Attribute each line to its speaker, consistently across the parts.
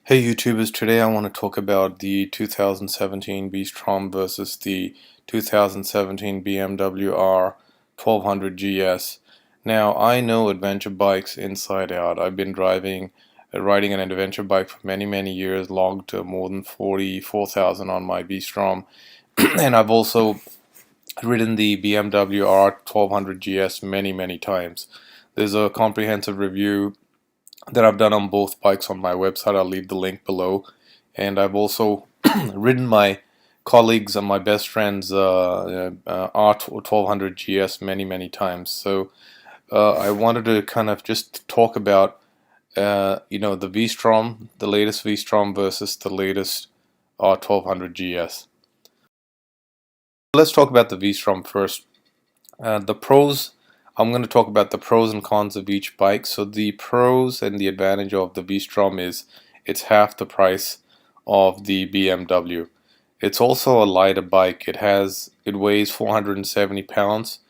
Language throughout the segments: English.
Speaker 1: Hey YouTubers, today I want to talk about the 2017 VStrom versus the 2017 BMW R1200GS. Now, I know adventure bikes inside out. I've been riding an adventure bike for many years, logged more than 44,000 on my VStrom. And I've also ridden the BMW R1200GS many times. There's a comprehensive review that I've done on both bikes on my website. I'll leave the link below. And I've also ridden my colleagues and my best friends R1200GS many times. So I wanted to kind of just talk about the VStrom, the latest VStrom versus the latest R1200GS. Let's talk about the VStrom first. The pros, I'm going to talk about the pros and cons of each bike. So the pros and the advantage of the VStrom is it's half the price of the BMW. It's also a lighter bike. It weighs 470 pounds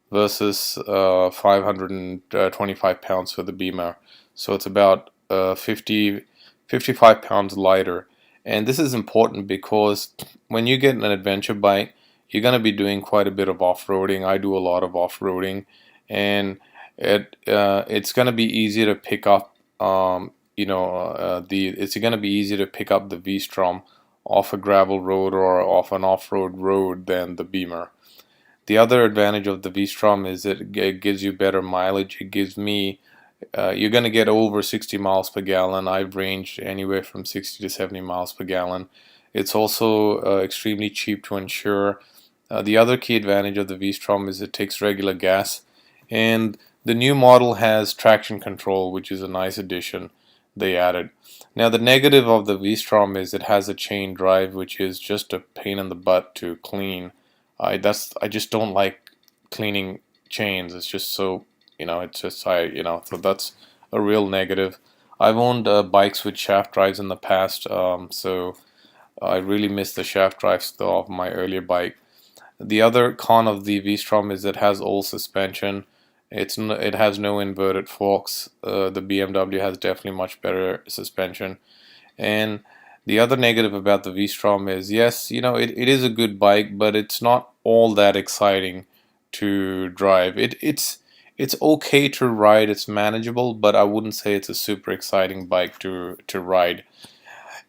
Speaker 1: versus 525 pounds for the Beamer. So it's about 55 pounds lighter. And this is important because when you get an adventure bike, you're going to be doing quite a bit of off-roading. I do a lot of off-roading, and it's going to be easier to pick up. It's going to be easier to pick up the VStrom off a gravel road or off an off-road road than the Beamer. The other advantage of the VStrom is that it gives you better mileage. It gives me you're going to get over 60 miles per gallon. I've ranged anywhere from 60 to 70 miles per gallon. It's also extremely cheap to insure. The other key advantage of the VStrom is it takes regular gas, and the new model has traction control, which is a nice addition they added. Now the negative of the VStrom is it has a chain drive, which is just a pain in the butt to clean. I just don't like cleaning chains. It's just so so that's a real negative. I've owned bikes with shaft drives in the past, so I really miss the shaft drives though of my earlier bike. The other con of the VStrom is it has old suspension. It has no inverted forks. The BMW has definitely much better suspension. And the other negative about the VStrom is, yes, it is a good bike, but it's not all that exciting to drive. It's okay to ride. It's manageable, but I wouldn't say it's a super exciting bike to ride.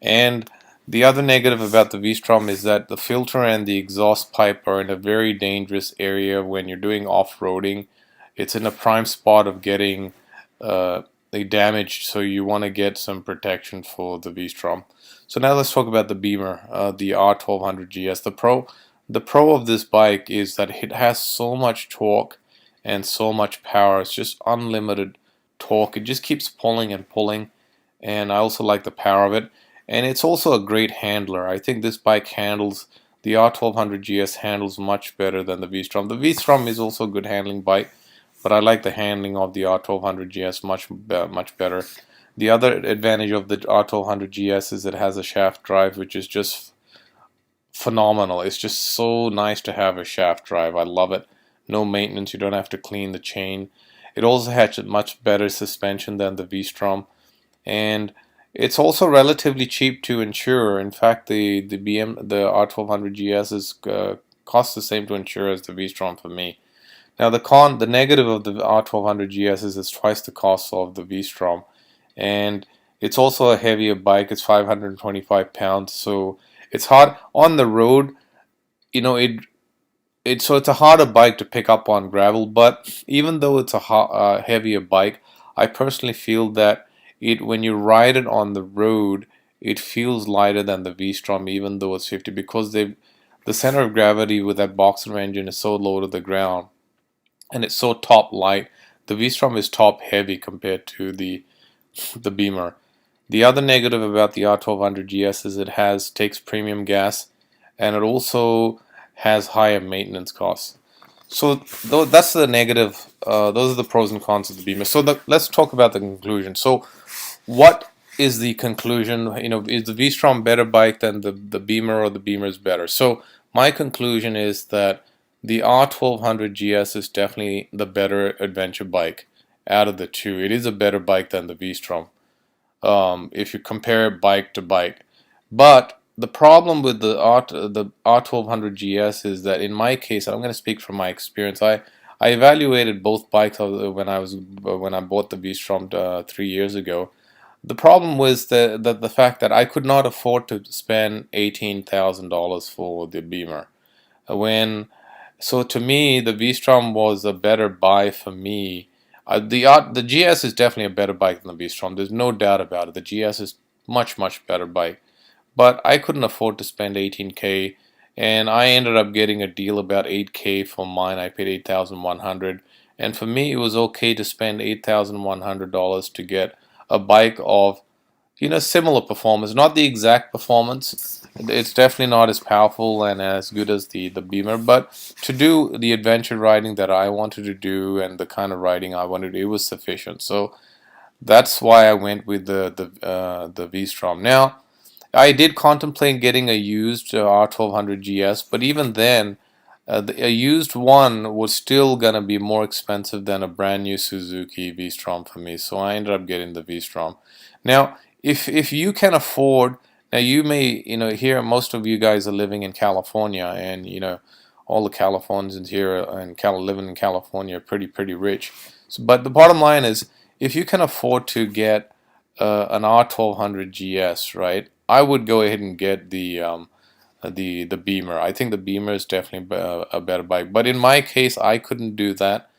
Speaker 1: And the other negative about the VStrom is that the filter and the exhaust pipe are in a very dangerous area when you're doing off-roading. It's in a prime spot of getting damaged, so you want to get some protection for the VStrom. So now let's talk about the Beamer, the R1200GS. The pro of this bike is that it has so much torque and so much power. It's just unlimited torque. It just keeps pulling and pulling, and I also like the power of it. And it's also a great handler. I think this bike handles, the R1200GS handles much better than the VStrom. The VStrom is also a good handling bike, but I like the handling of the R1200GS much better. The other advantage of the R1200GS is it has a shaft drive, which is just phenomenal. It's just so nice to have a shaft drive. I love it. No maintenance. You don't have to clean the chain. It also has a much better suspension than the VStrom, and it's also relatively cheap to insure. In fact, the R1200GS is costs the same to insure as the VStrom for me. Now the negative of the R1200GS is it's twice the cost of the VStrom, and it's also a heavier bike. It's 525 pounds, so it's hard on the road. It's a harder bike to pick up on gravel. But even though it's a heavier bike, I personally feel that when you ride it on the road, it feels lighter than the VStrom, even though it's 50, because the center of gravity with that boxer engine is so low to the ground, and it's so top light. The VStrom is top heavy compared to the Beamer. The other negative about the R1200GS is it takes premium gas, and it also has higher maintenance costs. So that's the negative. Those are the pros and cons of the Beamer. So let's talk about the conclusion. So what is the conclusion? Is the VStrom better bike than the Beamer, or the Beamer is better? So my conclusion is that the R1200GS is definitely the better adventure bike out of the two. It is a better bike than the VStrom. if you compare bike to bike. But the problem with the R1200GS is that in my case, I'm going to speak from my experience. I evaluated both bikes when I bought the VStrom 3 years ago. The problem was the fact that I could not afford to spend $18,000 for the Beamer. So to me, the VStrom was a better buy for me. The GS is definitely a better bike than the VStrom. There's no doubt about it. The GS is much better bike. But I couldn't afford to spend 18K, and I ended up getting a deal about 8K for mine. I paid 8,100, and for me it was okay to spend $8,100 to get a bike of similar performance, not the exact performance. It's definitely not as powerful and as good as the Beamer, but to do the adventure riding that I wanted to do and the kind of riding I wanted to do, it was sufficient. So that's why I went with the VStrom. Now, I did contemplate getting a used R1200GS, but even then, a used one was still gonna be more expensive than a brand new Suzuki VStrom for me. So I ended up getting the VStrom. Now, if you can afford, now you may here most of you guys are living in California, and all the Californians here and living in California are pretty rich. So, but the bottom line is, if you can afford to get an R1200GS, right? I would go ahead and get the Beamer. I think the Beamer is definitely a better bike. But in my case, I couldn't do that.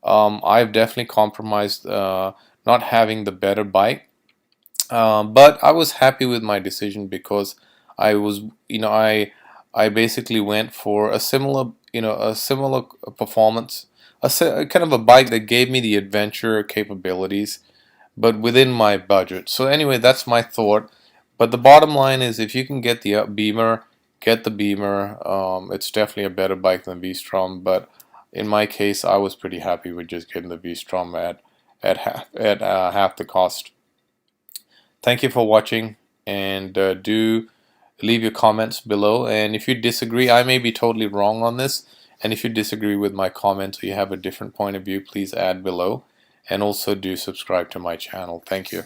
Speaker 1: I've definitely compromised not having the better bike. But I was happy with my decision because I was, I basically went for a similar performance, kind of a bike that gave me the adventure capabilities, but within my budget. So anyway, that's my thought. But the bottom line is, if you can get the Beamer, get the Beamer. It's definitely a better bike than VStrom. But in my case, I was pretty happy with just getting the VStrom at half the cost. Thank you for watching, and do leave your comments below. And if you disagree, I may be totally wrong on this. And if you disagree with my comments or you have a different point of view, please add below. And also do subscribe to my channel. Thank you.